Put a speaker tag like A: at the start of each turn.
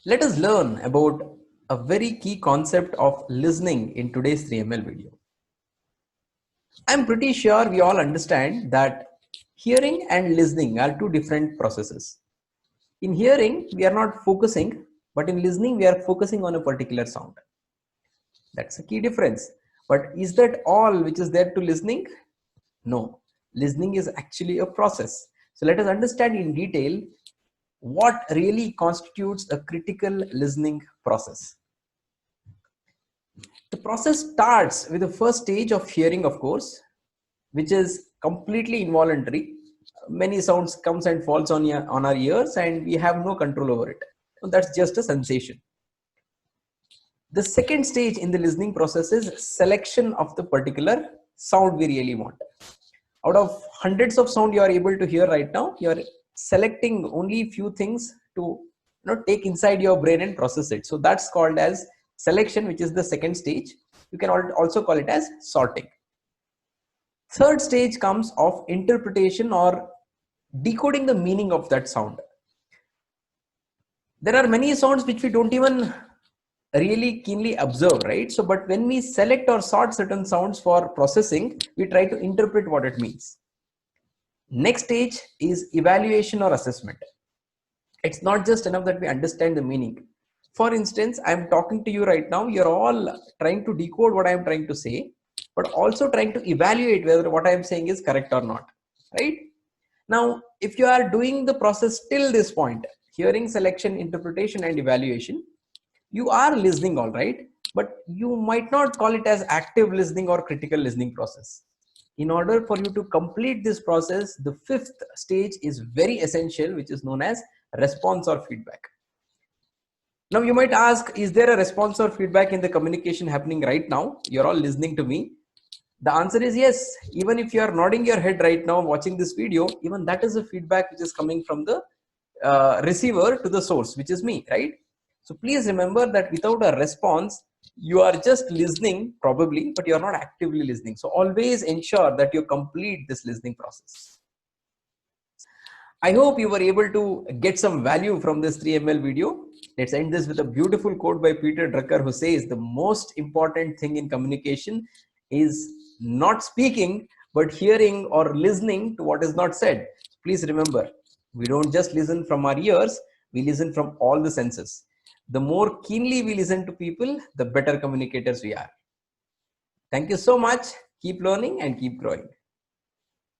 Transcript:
A: Let us learn about a very key concept of listening in today's 3ML video. I'm pretty sure we all understand that hearing and listening are two different processes. In hearing, we are not focusing, but in listening, we are focusing on a particular sound. That's a key difference. But is that all which is there to listening? No. Listening is actually a process. So let us understand in detail what really constitutes a critical listening process. The process starts with the first stage of hearing, of course, which is completely involuntary. Many sounds comes and falls on our ears and we have no control over it. So that's just a sensation. The second stage in the listening process is selection of the particular sound we really want. Out of hundreds of sound you are able to hear right now, you are selecting only few things to take inside your brain and process it. So that's called as selection, which is the second stage. You can also call it as sorting. Third stage comes of interpretation or decoding the meaning of that sound. There are many sounds which we don't even really keenly observe, right? So but when we select or sort certain sounds for processing, we try to interpret what it means. Next stage is evaluation or assessment. It's not just enough that we understand the meaning. For instance, I'm talking to you right now, you're all trying to decode what I'm trying to say, but also trying to evaluate whether what I'm saying is correct or not, right? Now, if you are doing the process till this point, hearing, selection, interpretation, and evaluation, you are listening, all right, but you might not call it as active listening or critical listening process. In order for you to complete this process, the fifth stage is very essential, which is known as response or feedback. Now you might ask, is there a response or feedback in the communication happening right now? You're all listening to me. The answer is yes. Even if you are nodding your head right now watching this video, even that is a feedback which is coming from the receiver to the source, which is me, right? So please remember that without a response, you are just listening probably, but you are not actively listening. So always ensure that you complete this listening process. I hope you were able to get some value from this 3ML video. Let's end this with a beautiful quote by Peter Drucker, who says the most important thing in communication is not speaking, but hearing or listening to what is not said. Please remember, we don't just listen from our ears, we listen from all the senses. The more keenly we listen to people, the better communicators we are. Thank you so much. Keep learning and keep growing.